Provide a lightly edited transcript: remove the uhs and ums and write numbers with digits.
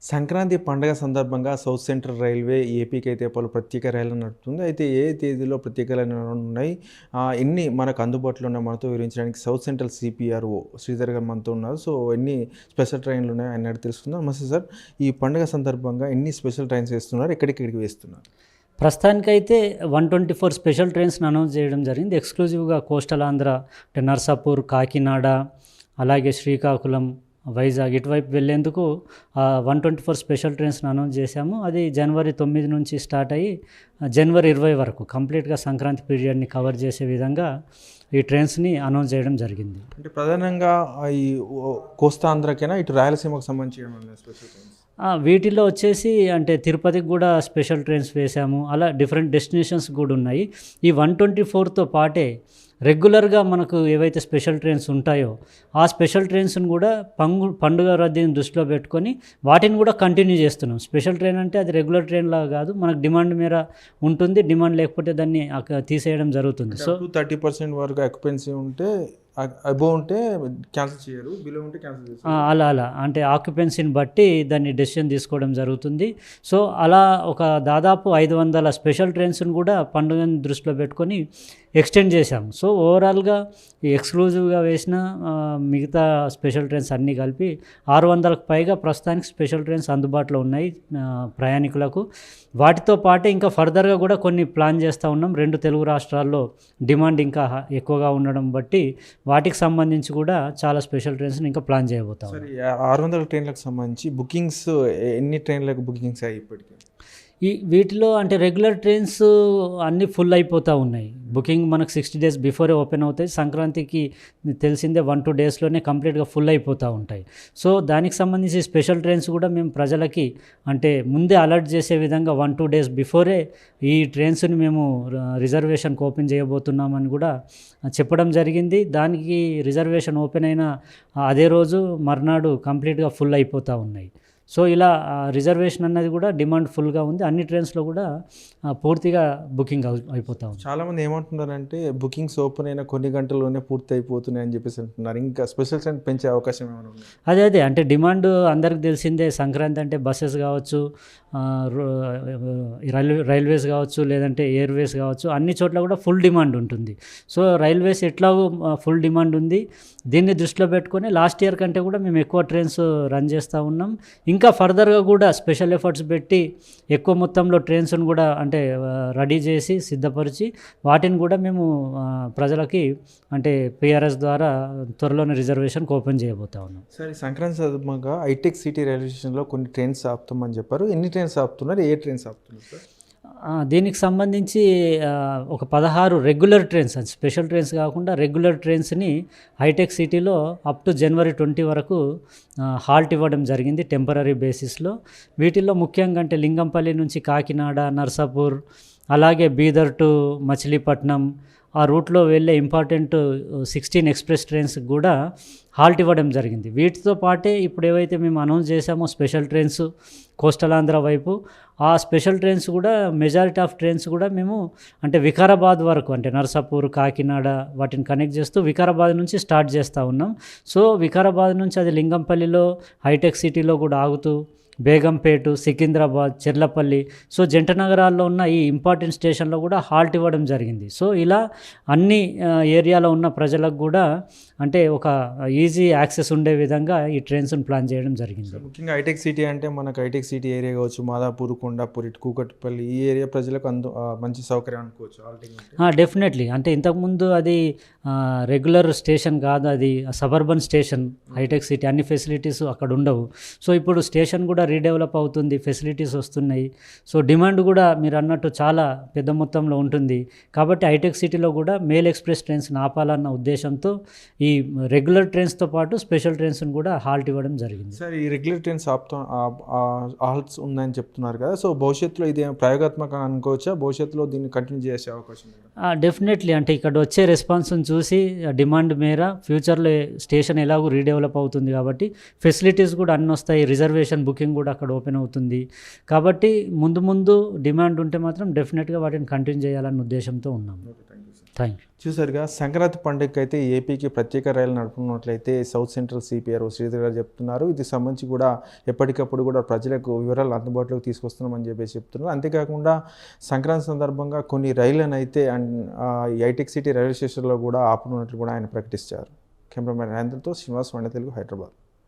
సంక్రాంతి పండగ సందర్భంగా south central railway ఏపీకి అయితే పలు ప్రత్యేక రైళ్లు నడుపుతుంది. అయితే ఏ తేదీలో ప్రత్యేక రైళ్లు ఉన్నాయి? ఎన్ని మనకు అందుబాటులో ఉన్నాయి? మనతో వివరించడానికి సౌత్ సెంట్రల్ సిపిఆర్ఓ శ్రీధర్ గారు మనతో ఉన్నారు. సో, ఎన్ని స్పెషల్ ట్రైన్లు ఉన్నాయి ఆయన అడిగి తెలుసుకుందాం. నమస్తే సార్. ఈ పండుగ సందర్భంగా ఎన్ని స్పెషల్ ట్రైన్స్ వేస్తున్నారు? ఎక్కడికి వేస్తున్నారు? ప్రస్తుతానికైతే 124 స్పెషల్ ట్రైన్స్‌ని అనౌన్స్ చేయడం జరిగింది. ఎక్స్‌క్లూజివ్‌గా కోస్టల్ ఆంధ్ర అంటే నర్సాపూర్, కాకినాడ, అలాగే శ్రీకాకుళం, వైజాగ్ ఇటువైపు వెళ్ళేందుకు 124 స్పెషల్ ట్రైన్స్‌ని అనౌన్స్ చేశాము. అది జనవరి 9 నుంచి స్టార్ట్ అయ్యి జనవరి 20 వరకు కంప్లీట్‌గా సంక్రాంతి పీరియడ్‌ని కవర్ చేసే విధంగా ఈ ట్రైన్స్‌ని అనౌన్స్ చేయడం జరిగింది. అంటే ప్రధానంగా ఈ కోస్తా ఆంధ్రకేనా ఇటు రాయలసీమకు సంబంధించి ఏమన్నా స్పెషల్ ట్రైన్స్? వీటిలో వచ్చేసి అంటే తిరుపతికి కూడా స్పెషల్ ట్రైన్స్ వేశాము. అలా డిఫరెంట్ డెస్టినేషన్స్ కూడా ఉన్నాయి. ఈ 124తో పాటే రెగ్యులర్గా మనకు ఏవైతే స్పెషల్ ట్రైన్స్ ఉంటాయో ఆ స్పెషల్ ట్రైన్స్ని కూడా పండుగ రద్దీని దృష్టిలో పెట్టుకొని వాటిని కూడా కంటిన్యూ చేస్తున్నాం. స్పెషల్ ట్రైన్ అంటే అది రెగ్యులర్ ట్రైన్ లాగా కాదు, మనకు డిమాండ్ మేర ఉంటుంది. డిమాండ్ లేకపోతే దాన్ని తీసేయడం జరుగుతుంది. సో 30% వరకు ఆక్యుపెన్సీ ఉంటే అబోవ్ ఉంటే క్యాన్సిల్ చేయరు, బిలో ఉంటే క్యాన్సిల్ చేస్తారు. అలా అంటే ఆక్యుపెన్సీని బట్టి దాన్ని డెసిషన్ తీసుకోవడం జరుగుతుంది. సో అలా ఒక దాదాపు 500 స్పెషల్ ట్రైన్స్ని కూడా పండుగని దృష్టిలో పెట్టుకొని ఎక్స్టెండ్ చేశాము. సో ఓవరాల్గా ఈ ఎక్స్క్లూజివ్గా వేసిన మిగతా స్పెషల్ ట్రైన్స్ అన్నీ కలిపి 600కు పైగా ప్రస్తుతానికి స్పెషల్ ట్రైన్స్ అందుబాటులో ఉన్నాయి ప్రయాణికులకు. వాటితో పాటే ఇంకా ఫర్దర్గా కూడా కొన్ని ప్లాన్ చేస్తూ ఉన్నాం. 2 తెలుగు రాష్ట్రాల్లో డిమాండ్ ఇంకా ఎక్కువగా ఉండడం బట్టి వాటికి సంబంధించి కూడా చాలా స్పెషల్ ట్రైన్స్ని ఇంకా ప్లాన్ చేయబోతాం. సరే, 600 ట్రైన్లకు సంబంధించి బుకింగ్స్ ఎన్ని ట్రైన్లకు బుకింగ్స్ అయ్యి ఇప్పటికీ? వీటిలో అంటే రెగ్యులర్ ట్రైన్స్ అన్నీ ఫుల్ అయిపోతూ ఉన్నాయి. బుకింగ్ మనకు 60 డేస్ బిఫోరే ఓపెన్ అవుతాయి. సంక్రాంతికి తెలిసిందే 1-2 డేస్లోనే కంప్లీట్గా ఫుల్ అయిపోతూ ఉంటాయి. సో దానికి సంబంధించి స్పెషల్ ట్రైన్స్ కూడా మేము ప్రజలకి అంటే ముందే అలర్ట్ చేసే విధంగా 1-2 డేస్ బిఫోరే ఈ ట్రైన్స్ని మేము రిజర్వేషన్కి ఓపెన్ చేయబోతున్నామని కూడా చెప్పడం జరిగింది. దానికి రిజర్వేషన్ ఓపెన్ అయిన అదే రోజు మర్నాడు కంప్లీట్గా ఫుల్ అయిపోతూ ఉన్నాయి. సో ఇలా రిజర్వేషన్ అన్నది కూడా డిమాండ్ ఫుల్గా ఉంది. అన్ని ట్రైన్స్లో కూడా పూర్తిగా బుకింగ్ అయిపోతూ ఉంది. చాలామంది ఏమంటున్నారంటే బుకింగ్స్ ఓపెన్ అయిన కొన్ని గంటల్లోనే పూర్తి అయిపోతున్నాయి అని చెప్పేసి అంటున్నారు. ఇంకా స్పెషల్ ట్రైన్ పెంచే అవకాశం ఏమైనా ఉంది? అదే అంటే డిమాండ్ అందరికి తెలిసిందే. సంక్రాంతి అంటే బస్సెస్ కావచ్చు, రైల్వేస్ కావచ్చు, లేదంటే ఎయిర్వేస్ కావచ్చు, అన్ని చోట్ల కూడా ఫుల్ డిమాండ్ ఉంటుంది. సో రైల్వేస్ ఎట్లాగో ఫుల్ డిమాండ్ ఉంది. దీన్ని దృష్టిలో పెట్టుకొని లాస్ట్ ఇయర్ కంటే కూడా మేము ఎక్కువ ట్రైన్స్ రన్ చేస్తూ ఉన్నాం. ఇంకా ఫర్దర్గా కూడా స్పెషల్ ఎఫర్ట్స్ పెట్టి ఎక్కువ మొత్తంలో ట్రైన్స్ను కూడా అంటే రెడీ చేసి సిద్ధపరిచి వాటిని కూడా మేము ప్రజలకి అంటే పిఆర్ఎస్ ద్వారా త్వరలోనే రిజర్వేషన్కి ఓపెన్ చేయబోతా ఉన్నాం. సరే, సంక్రాంతి సందర్భంగా హైటెక్ సిటీ రైల్వే స్టేషన్లో కొన్ని ట్రైన్స్ ఆపుతామని చెప్పారు. ఎన్ని ట్రైన్స్ ఆపుతున్నారు? ఏ ట్రైన్స్ ఆపుతున్నారు సార్? దీనికి సంబంధించి ఒక 16 రెగ్యులర్ ట్రైన్స్, స్పెషల్ ట్రైన్స్ కాకుండా రెగ్యులర్ ట్రైన్స్ని హైటెక్ సిటీలో అప్ టు జనవరి 20 వరకు హాల్ట్ ఇవ్వడం జరిగింది టెంపరరీ బేసిస్లో. వీటిల్లో ముఖ్యంగా అంటే లింగంపల్లి నుంచి కాకినాడ, నర్సాపూర్, అలాగే బీదర్ టు మచిలీపట్నం ఆ రూట్లో వెళ్ళే ఇంపార్టెంట్ 16 ఎక్స్ప్రెస్ ట్రైన్స్ కూడా హాల్ట్ ఇవ్వడం జరిగింది. వీటితో పాటే ఇప్పుడు ఏవైతే మేము అనౌన్స్ చేశామో స్పెషల్ ట్రైన్స్ కోస్టల్ ఆంధ్ర వైపు, ఆ స్పెషల్ ట్రైన్స్ కూడా మెజారిటీ ఆఫ్ ట్రైన్స్ కూడా మేము అంటే వికారాబాద్ వరకు అంటే నర్సాపూర్, కాకినాడ వాటిని కనెక్ట్ చేస్తూ వికారాబాద్ నుంచి స్టార్ట్ చేస్తూ ఉన్నాం. సో వికారాబాద్ నుంచి అది లింగంపల్లిలో హైటెక్ సిటీలో కూడా ఆగుతూ బేగంపేట, సికింద్రాబాద్, చెర్లపల్లి, సో జంట నగరాల్లో ఉన్న ఈ ఇంపార్టెంట్ స్టేషన్లో కూడా హాల్ట్ ఇవ్వడం జరిగింది. సో ఇలా అన్ని ఏరియాలో ఉన్న ప్రజలకు కూడా అంటే ఒక ఈజీ యాక్సెస్ ఉండే విధంగా ఈ ట్రైన్స్ని ప్లాన్ చేయడం జరిగింది. ముఖ్యంగా హైటెక్ సిటీ అంటే మనకు హైటెక్ సిటీ ఏరియా కావచ్చు, మాదాపూర్, కొండాపూర్, ఇటు కూకట్పల్లి ఈ ఏరియా ప్రజలకు మంచి సౌకర్యం అనుకోవచ్చు. డెఫినెట్లీ అంటే ఇంతకుముందు అది రెగ్యులర్ స్టేషన్ కాదు, అది సబర్బన్ స్టేషన్ హైటెక్ సిటీ. అన్ని ఫెసిలిటీస్ అక్కడ ఉండవు. సో ఇప్పుడు స్టేషన్ కూడా రీడెవలప్ అవుతుంది, ఫెసిలిటీస్ వస్తున్నాయి. సో డిమాండ్ కూడా మీరు అన్నట్టు చాలా పెద్ద మొత్తంలో ఉంటుంది. కాబట్టి హైటెక్ సిటీలో కూడా మెయిల్ ఎక్స్ప్రెస్ ట్రైన్స్ని ఆపాలన్న ఉద్దేశంతో ఈ రెగ్యులర్ ట్రైన్స్తో పాటు స్పెషల్ ట్రైన్స్ని కూడా హాల్ట్ ఇవ్వడం జరిగింది. సార్, ఈ రెగ్యులర్ ట్రైన్స్ హాల్ట్స్ ఉందని చెప్తున్నారు కదా, సో భవిష్యత్తులో ఇది ప్రయోగాత్మకంగా అనుకోవచ్చా? భవిష్యత్తులో దీన్ని కంటిన్యూ చేసే అవకాశం ఉంది? డెఫినెట్లీ అంటే ఇక్కడ వచ్చే రెస్పాన్స్ని చూసి డిమాండ్ మేర ఫ్యూచర్లో స్టేషన్ ఎలాగో రీడెవలప్ అవుతుంది కాబట్టి ఫెసిలిటీస్ కూడా అన్నీ వస్తాయి. రిజర్వేషన్ బుకింగ్ కూడా అక్కడ ఓపెన్ అవుతుంది. కాబట్టి ముందు డిమాండ్ ఉంటే మాత్రం డెఫినెట్గా వాటిని కంటిన్యూ చేయాలన్న ఉద్దేశంతో ఉన్నాం. Okay, thank you sir. Thank you. చూసారుగా సంక్రాంతి పండుగకి అయితే ఏపీకి ప్రత్యేక రైలు నడుపుతున్నట్లయితే సౌత్ సెంట్రల్ సిపిఆర్ శ్రీధర్ గారు చెప్తున్నారు. ఇది సంబంధించి కూడా ఎప్పటికప్పుడు కూడా ప్రజలకు వివరాలు అందుబాటులోకి తీసుకొస్తున్నామని చెప్పేసి చెప్తున్నారు. అంతేకాకుండా సంక్రాంతి సందర్భంగా కొన్ని రైళ్లను అయితే హైటెక్ సిటీ రైల్వే స్టేషన్లో కూడా ఆపనున్నట్లు కూడా ఆయన ప్రకటించారు. కెమెరామెన్ రాజేంద్రతో శ్రీనివాస్, వన్ తెలుగు, హైదరాబాద్.